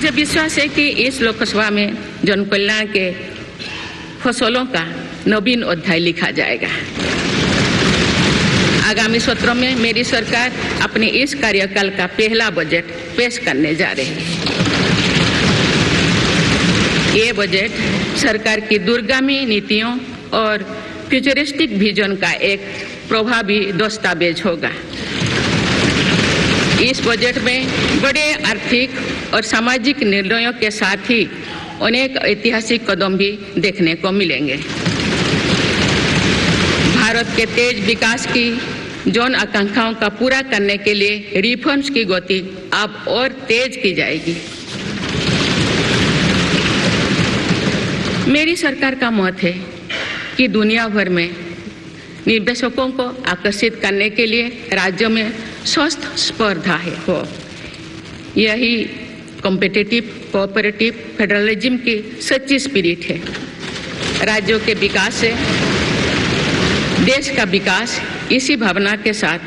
मुझे विश्वास है कि इस लोकसभा में जन कल्याण के फसलों का नवीन अध्याय लिखा जाएगा। आगामी सत्र में मेरी सरकार अपने इस कार्यकाल का पहला बजट पेश करने जा रही है। ये बजट सरकार की दूरगामी नीतियों और फ्यूचरिस्टिक विजन का एक प्रभावी दस्तावेज होगा। इस बजट में बड़े आर्थिक और सामाजिक निर्णयों के साथ ही अनेक ऐतिहासिक कदम भी देखने को मिलेंगे। भारत के तेज विकास की जन आकांक्षाओं का पूरा करने के लिए रिफॉर्म्स की गति अब और तेज की जाएगी। मेरी सरकार का मत है कि दुनिया भर में निवेशकों को आकर्षित करने के लिए राज्यों में स्वस्थ स्पर्धा हो। यही कॉम्पिटिटिव कोऑपरेटिव फेडरलिज्म की सच्ची स्पिरिट है। राज्यों के विकास से देश का विकास, इसी भावना के साथ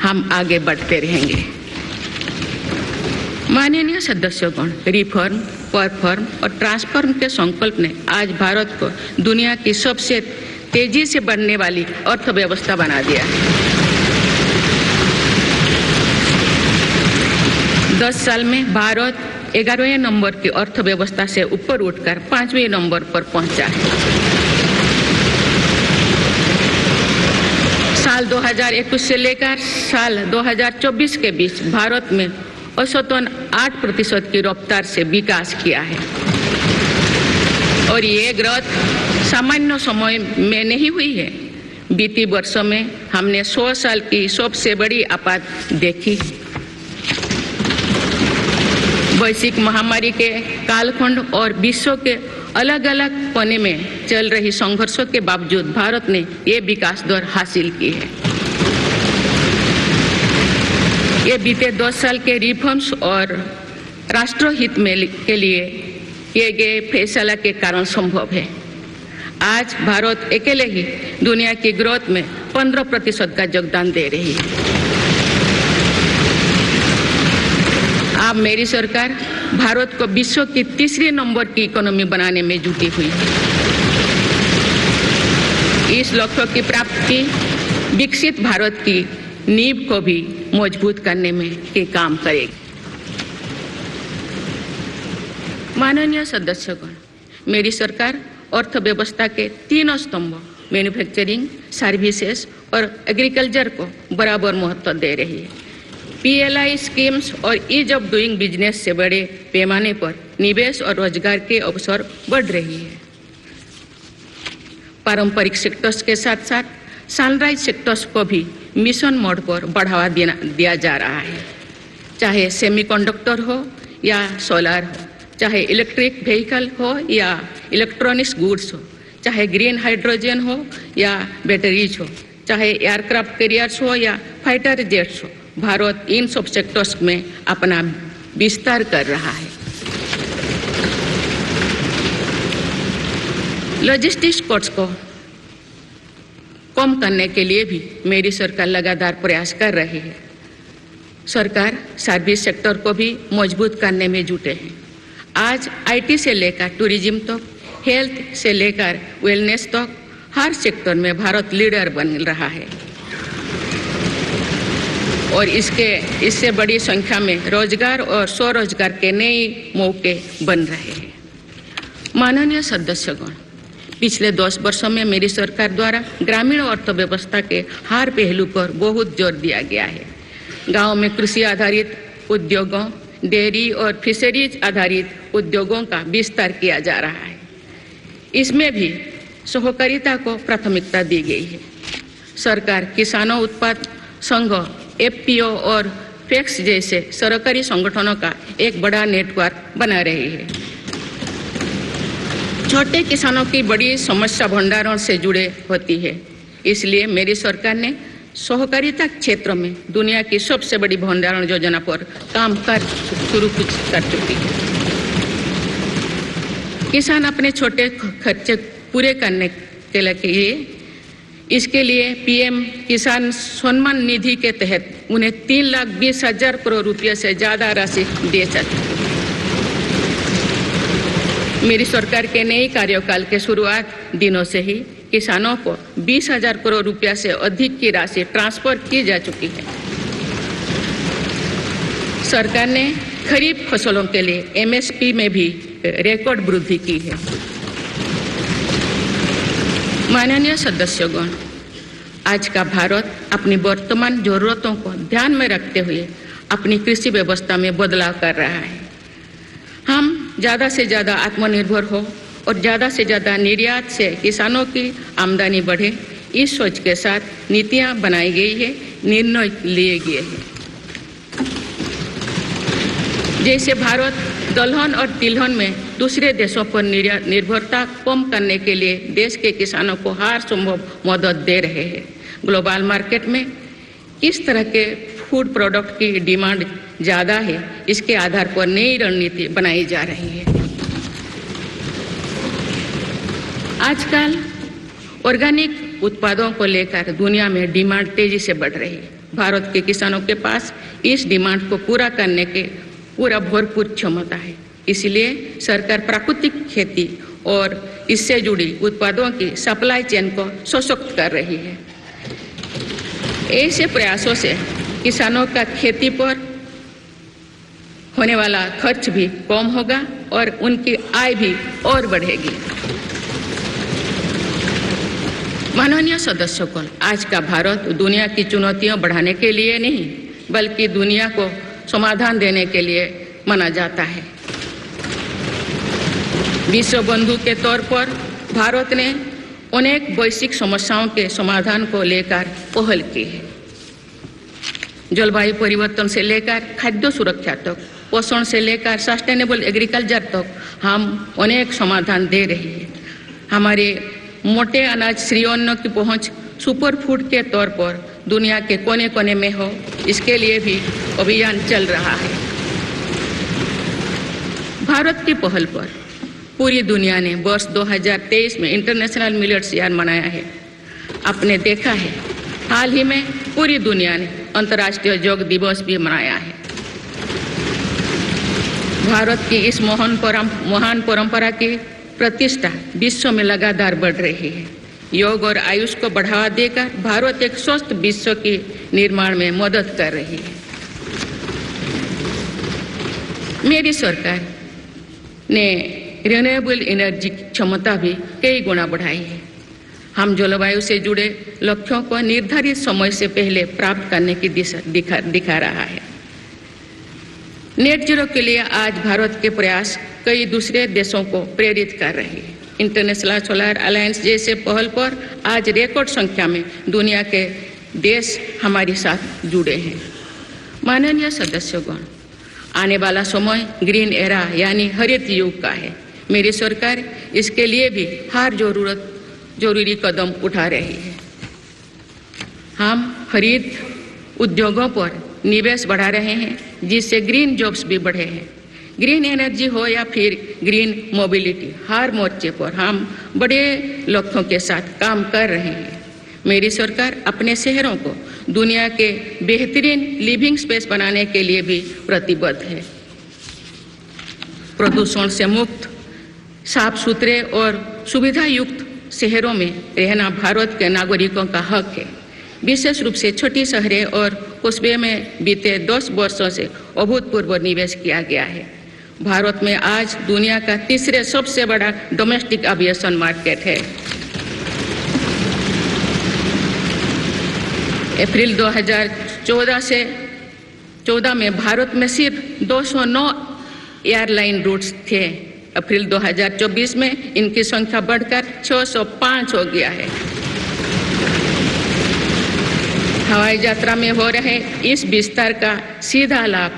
हम आगे बढ़ते रहेंगे। माननीय सदस्यगण, रिफॉर्म, परफॉर्म और ट्रांसफॉर्म के संकल्प ने आज भारत को दुनिया की सबसे तेजी से बढ़ने वाली अर्थव्यवस्था बना दिया है। 10 साल में भारत 11वें नंबर की अर्थव्यवस्था से ऊपर उठकर 5वें नंबर पर पहुंचा है। साल 2021 से लेकर साल 2024 के बीच भारत में औसतन 8% की रफ्तार से विकास किया है और ये ग्रोथ सामान्य समय में नहीं हुई है। बीती वर्षों में हमने 100 साल की सबसे बड़ी आपात देखी। वैश्विक महामारी के कालखंड और विश्व के अलग अलग कोने में चल रही संघर्षों के बावजूद भारत ने ये विकास दर हासिल की है। ये बीते 10 साल के रिफॉर्म्स और राष्ट्रहित में के लिए किए गए फैसला के कारण संभव है। आज भारत अकेले ही दुनिया की ग्रोथ में 15% का योगदान दे रही है। अब मेरी सरकार भारत को विश्व की तीसरे नंबर की इकोनॉमी बनाने में जुटी हुई है। इस लक्ष्य की प्राप्ति विकसित भारत की नींव को भी मजबूत करने में के काम करेगी। माननीय सदस्यगण, मेरी सरकार अर्थव्यवस्था के 3 स्तंभ मैन्युफैक्चरिंग, सर्विसेज और एग्रीकल्चर को बराबर महत्व दे रही है। PLI स्कीम्स और ईज ऑफ डूइंग बिजनेस से बड़े पैमाने पर निवेश और रोजगार के अवसर बढ़ रही है। पारंपरिक सेक्टर्स के साथ साथ सनराइज सेक्टर्स को भी मिशन मोड पर बढ़ावा दिया जा रहा है। चाहे सेमीकंडक्टर हो या सोलर हो, चाहे इलेक्ट्रिक व्हीकल हो या इलेक्ट्रॉनिक्स गुड्स हो, चाहे ग्रीन हाइड्रोजन हो या बैटरीज हो, चाहे एयरक्राफ्ट कैरियर्स हो या फाइटर जेट्स हो, भारत इन सब सेक्टर्स में अपना विस्तार कर रहा है। लॉजिस्टिक्स कॉस्ट को कम करने के लिए भी मेरी सरकार लगातार प्रयास कर रही है। सरकार सर्विस सेक्टर को भी मजबूत करने में जुटे हैं। आज IT से लेकर टूरिज्म तक, हेल्थ से लेकर वेलनेस तक हर सेक्टर में भारत लीडर बन रहा है और इससे बड़ी संख्या में रोजगार और स्वरोजगार के नए मौके बन रहे हैं। माननीय सदस्यगण, पिछले 10 वर्षों में मेरी सरकार द्वारा ग्रामीण अर्थव्यवस्था के हर पहलू पर बहुत जोर दिया गया है। गांव में कृषि आधारित उद्योगों, डेयरी और फिशरीज आधारित उद्योगों का विस्तार किया जा रहा है। इसमें भी सहकारिता को प्राथमिकता दी गई है। सरकार किसानों उत्पाद संघ, FPO और FACTS जैसे सरकारी संगठनों का एक बड़ा नेटवर्क बना रही है। छोटे किसानों की बड़ी समस्या भंडारण से जुड़े होती है, इसलिए मेरी सरकार ने सहकारिता क्षेत्र में दुनिया की सबसे बड़ी भंडारण योजना पर काम शुरू कर चुकी है। किसान अपने छोटे खर्चे पूरे करने के लिए इसके लिए PM किसान सम्मान निधि के तहत उन्हें 3,20,000 करोड़ रुपये से ज्यादा राशि दे सकते हैं। मेरी सरकार के नए कार्यकाल के शुरुआत दिनों से ही किसानों को 20,000 करोड़ रुपया से अधिक की राशि ट्रांसफर की जा चुकी है। सरकार ने खरीफ फसलों के लिए एमएसपी में भी रिकॉर्ड वृद्धि की है। माननीय सदस्यगण, आज का भारत अपनी वर्तमान जरूरतों को ध्यान में रखते हुए अपनी कृषि व्यवस्था में बदलाव कर रहा है। हम ज़्यादा से ज़्यादा आत्मनिर्भर हो और ज़्यादा से ज़्यादा निर्यात से किसानों की आमदनी बढ़े, इस सोच के साथ नीतियाँ बनाई गई है, निर्णय लिए गए हैं। जैसे भारत दलहन और तिलहन में दूसरे देशों पर निर्भरता कम करने के लिए देश के किसानों को हर संभव मदद दे रहे हैं। ग्लोबल मार्केट में किस तरह के फूड प्रोडक्ट की डिमांड ज़्यादा है, इसके आधार पर नई रणनीति बनाई जा रही है। आजकल ऑर्गेनिक उत्पादों को लेकर दुनिया में डिमांड तेजी से बढ़ रही है। भारत के किसानों के पास इस डिमांड को पूरा करने के पूरा भरपूर क्षमता है। इसलिए सरकार प्राकृतिक खेती और इससे जुड़ी उत्पादों की सप्लाई चेन को सशक्त कर रही है। ऐसे प्रयासों से किसानों का खेती पर होने वाला खर्च भी कम होगा और उनकी आय भी और बढ़ेगी। माननीय सदस्यगण, आज का भारत दुनिया की चुनौतियां बढ़ाने के लिए नहीं बल्कि दुनिया को समाधान देने के लिए माना जाता है। विश्व बंधु के तौर पर भारत ने अनेक वैश्विक समस्याओं के समाधान को लेकर पहल की है। जलवायु परिवर्तन से लेकर खाद्य सुरक्षा तक, पोषण से लेकर सस्टेनेबल एग्रीकल्चर तक हम अनेक समाधान दे रही है। हमारे मोटे अनाज श्री अन्न की पहुंच सुपर फूड के तौर पर दुनिया के कोने कोने में हो, इसके लिए भी अभियान चल रहा है। भारत की पहल पर पूरी दुनिया ने वर्ष 2023 में इंटरनेशनल मिलेट्स ईयर मनाया है। आपने देखा है हाल ही में पूरी दुनिया ने अंतर्राष्ट्रीय योग दिवस भी मनाया है। भारत की इस महान परंपरा की प्रतिष्ठा विश्व में लगातार बढ़ रही है। योग और आयुष को बढ़ावा देकर भारत एक स्वस्थ विश्व के निर्माण में मदद कर रही है। मेरी सरकार ने रिन्यूएबल एनर्जी की क्षमता भी कई गुना बढ़ाई है। हम जलवायु से जुड़े लक्ष्यों को निर्धारित समय से पहले प्राप्त करने की दिशा दिखा रहा है। नेट जीरो के लिए आज भारत के प्रयास कई दूसरे देशों को प्रेरित कर रहे हैं। इंटरनेशनल सोलर अलायंस जैसे पहल पर आज रिकॉर्ड संख्या में दुनिया के देश हमारे साथ जुड़े हैं। माननीय सदस्यगण, आने वाला समय ग्रीन एरा यानी हरित युग का है। मेरी सरकार इसके लिए भी हर जरूरी कदम उठा रही है। हम हरित उद्योगों पर निवेश बढ़ा रहे हैं जिससे ग्रीन जॉब्स भी बढ़े हैं। ग्रीन एनर्जी हो या फिर ग्रीन मोबिलिटी, हर मोर्चे पर हम बड़े लक्ष्यों के साथ काम कर रहे हैं। मेरी सरकार अपने शहरों को दुनिया के बेहतरीन लिविंग स्पेस बनाने के लिए भी प्रतिबद्ध है। प्रदूषण से मुक्त, साफ सुथरे और सुविधा युक्त शहरों में रहना भारत के नागरिकों का हक है। विशेष रूप से छोटी शहरें और कस्बे में बीते 10 वर्षों से अभूतपूर्व निवेश किया गया है। भारत में आज दुनिया का तीसरे सबसे बड़ा डोमेस्टिक एविएशन मार्केट है। अप्रैल 2014 में भारत में सिर्फ 209 एयरलाइन रूट्स थे। अप्रैल 2024 में इनकी संख्या बढ़कर 605 हो गया है। हवाई यात्रा में हो रहे इस विस्तार का सीधा लाभ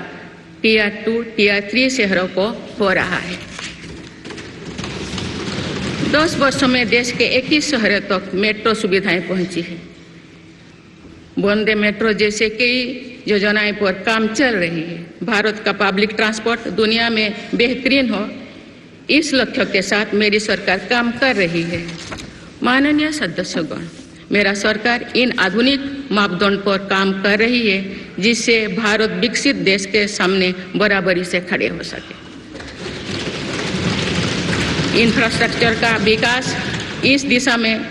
टियर 2, टियर 3 शहरों को हो रहा है। 10 वर्षों में देश के 21 शहरों तक मेट्रो सुविधाएं पहुंची है। वंदे मेट्रो जैसे कई योजनाएं पर काम चल रही है। भारत का पब्लिक ट्रांसपोर्ट दुनिया में बेहतरीन हो, इस लक्ष्य के साथ मेरी सरकार काम कर रही है। माननीय सदस्यगण, मेरा सरकार इन आधुनिक मापदंड पर काम कर रही है जिससे भारत विकसित देश के सामने बराबरी से खड़े हो सके। इंफ्रास्ट्रक्चर का विकास इस दिशा में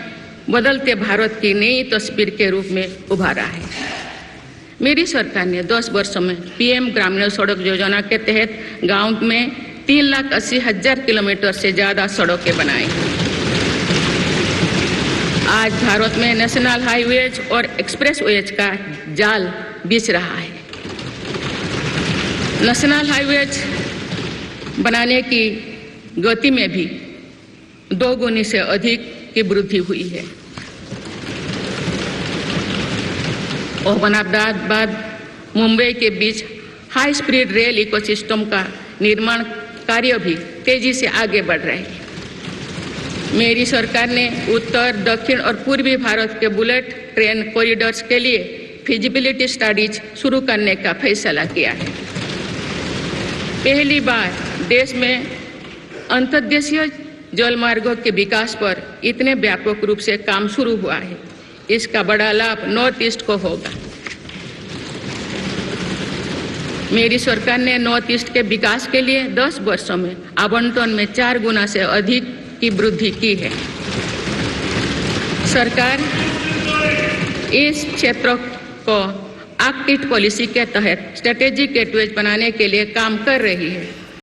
बदलते भारत की नई तस्वीर के रूप में उभारा है। मेरी सरकार ने 10 वर्षों में पीएम ग्रामीण सड़क योजना के तहत गांव में 3,80,000 किलोमीटर से ज़्यादा सड़कें बनाई। आज भारत में नेशनल हाईवेज और एक्सप्रेसवेज का जाल बिछ रहा है। नेशनल हाईवेज बनाने की गति में भी 2 गुनी से अधिक की वृद्धि हुई है। अहमदाबाद मुंबई के बीच हाई स्पीड रेल इकोसिस्टम का निर्माण कार्य भी तेजी से आगे बढ़ रहे हैं। मेरी सरकार ने उत्तर, दक्षिण और पूर्वी भारत के बुलेट ट्रेन कॉरिडोर्स के लिए फिजिबिलिटी स्टडीज शुरू करने का फैसला किया है। पहली बार देश में अंतर्देशीय जलमार्गों के विकास पर इतने व्यापक रूप से काम शुरू हुआ है। इसका बड़ा लाभ नॉर्थ ईस्ट को होगा। मेरी सरकार ने नॉर्थ ईस्ट के विकास के लिए 10 वर्षों में आवंटन में 4 गुना से अधिक की वृद्धि की है। सरकार इस क्षेत्र को एक्ट ईस्ट पॉलिसी के तहत स्ट्रेटेजिक गेटवेज बनाने के लिए काम कर रही है।